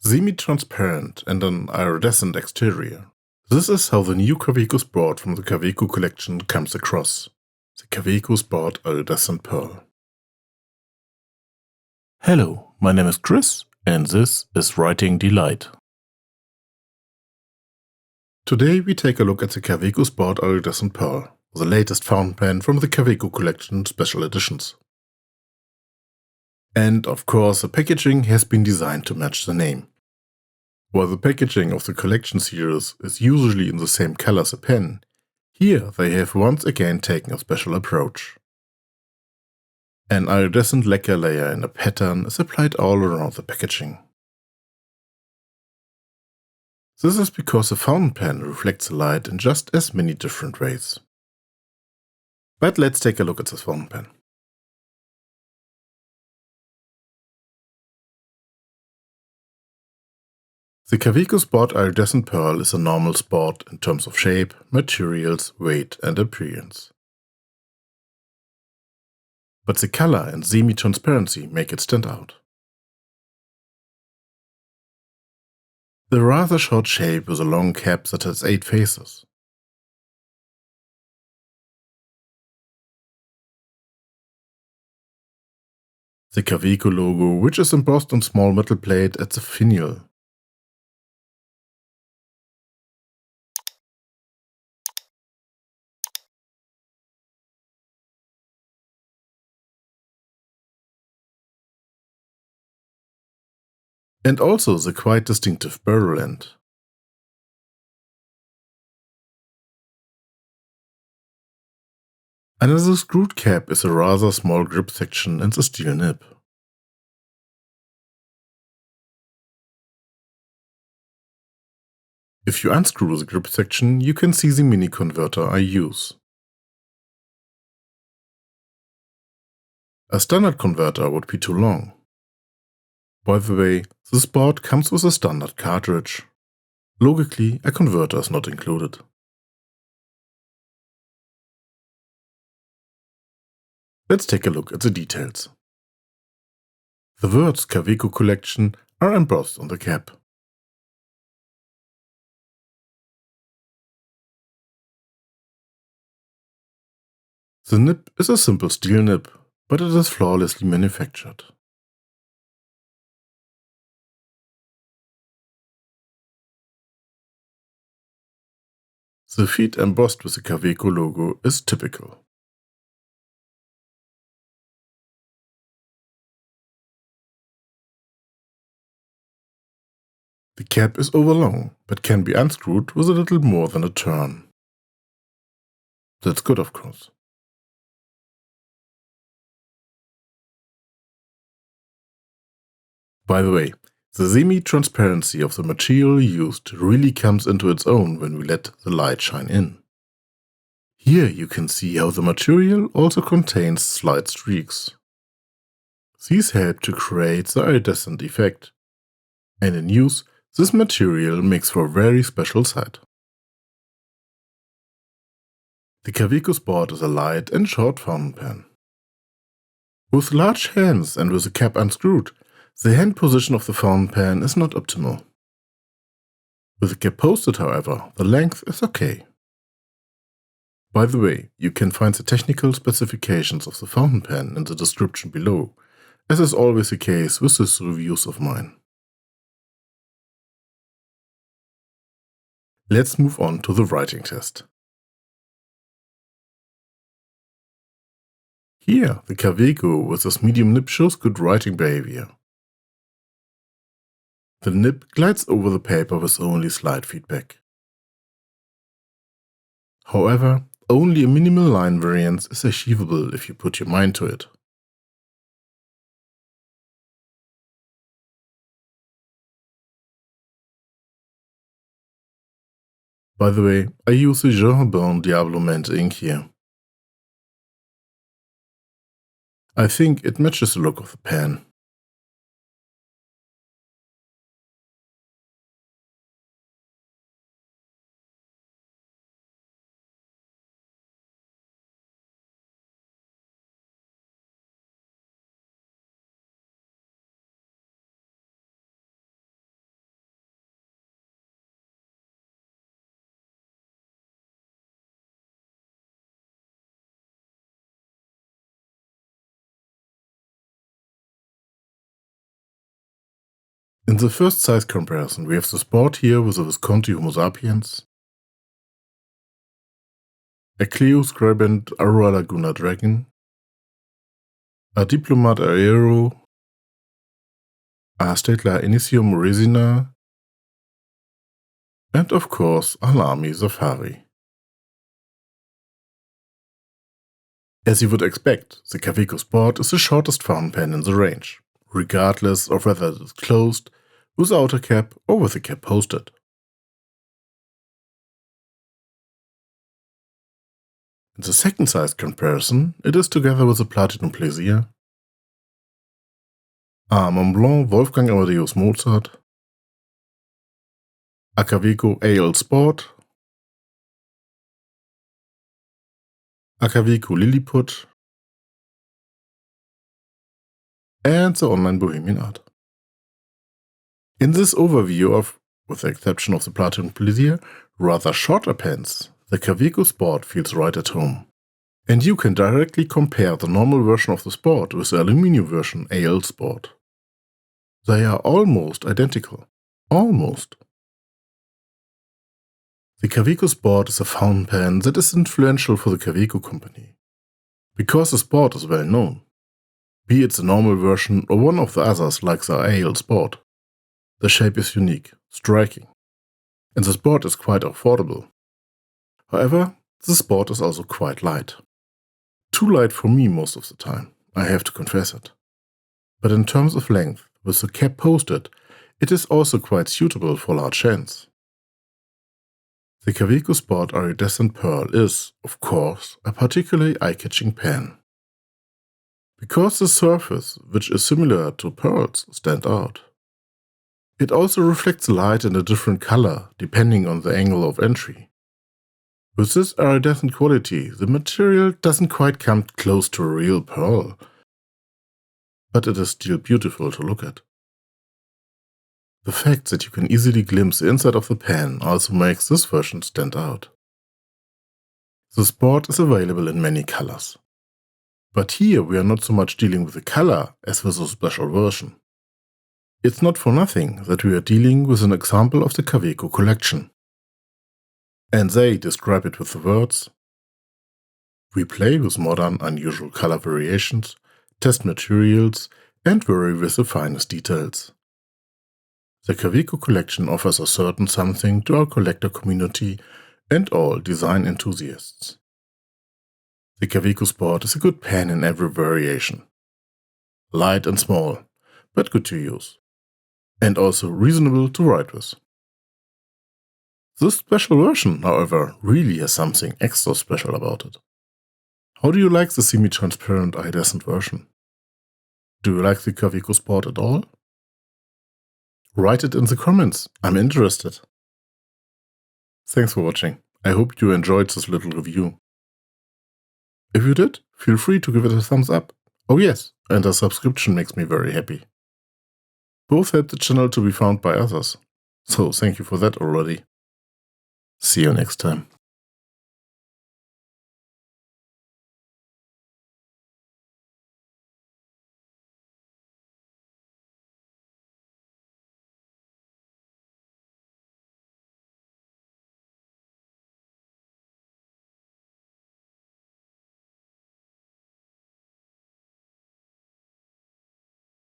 Semi-transparent and an iridescent exterior. This is how the new Kaweco Sport from the Kaweco Collection comes across. The Kaweco Sport Iridescent Pearl. Hello, my name is Chris and this is Writing Delight. Today we take a look at the Kaweco Sport Iridescent Pearl, the latest fountain pen from the Kaweco Collection special editions. And of course the packaging has been designed to match the name. While the packaging of the collection series is usually in the same color as a pen, here they have once again taken a special approach. An iridescent lacquer layer in a pattern is applied all around the packaging. This is because the fountain pen reflects the light in just as many different ways. But let's take a look at this fountain pen. The Kaweco Sport Iridescent Pearl is a normal sport in terms of shape, materials, weight and appearance. But the color and semi-transparency make it stand out. The rather short shape with a long cap that has 8 faces. The Kaweco logo, which is embossed on small metal plate at the finial. And also the quite distinctive barrel end. Under the screwed cap is a rather small grip section and the steel nib. If you unscrew the grip section, you can see the mini converter I use. A standard converter would be too long. By the way, this board comes with a standard cartridge. Logically, a converter is not included. Let's take a look at the details. The words Kaweco Collection are embossed on the cap. The nib is a simple steel nib, but it is flawlessly manufactured. The feet embossed with the Kaweco logo is typical. The cap is overlong, but can be unscrewed with a little more than a turn. That's good, of course. By the way, the semi-transparency of the material used really comes into its own when we let the light shine in. Here you can see how the material also contains slight streaks. These help to create the iridescent effect. And in use, this material makes for a very special sight. The Kaweco Sport is a light and short fountain pen. With large hands and with the cap unscrewed, the hand position of the fountain pen is not optimal. With the cap posted, however, the length is okay. By the way, you can find the technical specifications of the fountain pen in the description below, as is always the case with these reviews of mine. Let's move on to the writing test. Here, the Kaweco with this medium nib shows good writing behavior. The nib glides over the paper with only slight feedback. However, only a minimal line variance is achievable if you put your mind to it. By the way, I use the Jean Diablo Mint ink here. I think it matches the look of the pen. In the first size comparison, we have the Sport here with a Visconti Homo sapiens, a Cleo Scribent Aurora Laguna Dragon, a Diplomat Aero, a Statler Initium Resina, and of course a Lamy Safari. As you would expect, the Kaweco Sport is the shortest fountain pen in the range, regardless of whether it is closed, without a cap or with a cap posted. In the second size comparison, it is together with the Platinum Plaisir, a Montblanc Wolfgang Amadeus Mozart, a Kaweco AL Sport, a Kaweco Lilliput, and the Online Bohemian Art. In this overview of, with the exception of the Platinum Plaisir, rather shorter pens, the Kaweco Sport feels right at home. And you can directly compare the normal version of the Sport with the aluminum version AL Sport. They are almost identical. Almost. The Kaweco Sport is a fountain pen that is influential for the Kaweco company. Because the Sport is well known. Be it the normal version or one of the others like the AL Sport. The shape is unique, striking. And the Sport is quite affordable. However, the Sport is also quite light. Too light for me most of the time, I have to confess it. But in terms of length, with the cap posted, it is also quite suitable for large hands. The Kaweco Sport Iridescent Pearl is, of course, a particularly eye-catching pen. Because the surface, which is similar to pearls, stands out. It also reflects light in a different color, depending on the angle of entry. With this iridescent quality, the material doesn't quite come close to a real pearl, but it is still beautiful to look at. The fact that you can easily glimpse the inside of the pen also makes this version stand out. The Sport is available in many colors. But here we are not so much dealing with the color as with a special version. It's not for nothing that we are dealing with an example of the Kaweco Collection. And they describe it with the words, "We play with modern, unusual color variations, test materials, and vary with the finest details. The Kaweco Collection offers a certain something to our collector community and all design enthusiasts. The Kaweco Sport is a good pen in every variation. Light and small, but good to use. And also reasonable to write with. This special version, however, really has something extra special about it. How do you like the semi-transparent iridescent version? Do you like the Kaweco Sport at all? Write it in the comments, I'm interested. Thanks for watching. I hope you enjoyed this little review. If you did, feel free to give it a thumbs up. Oh yes, and a subscription makes me very happy. Both help the channel to be found by others, so thank you for that already. See you next time.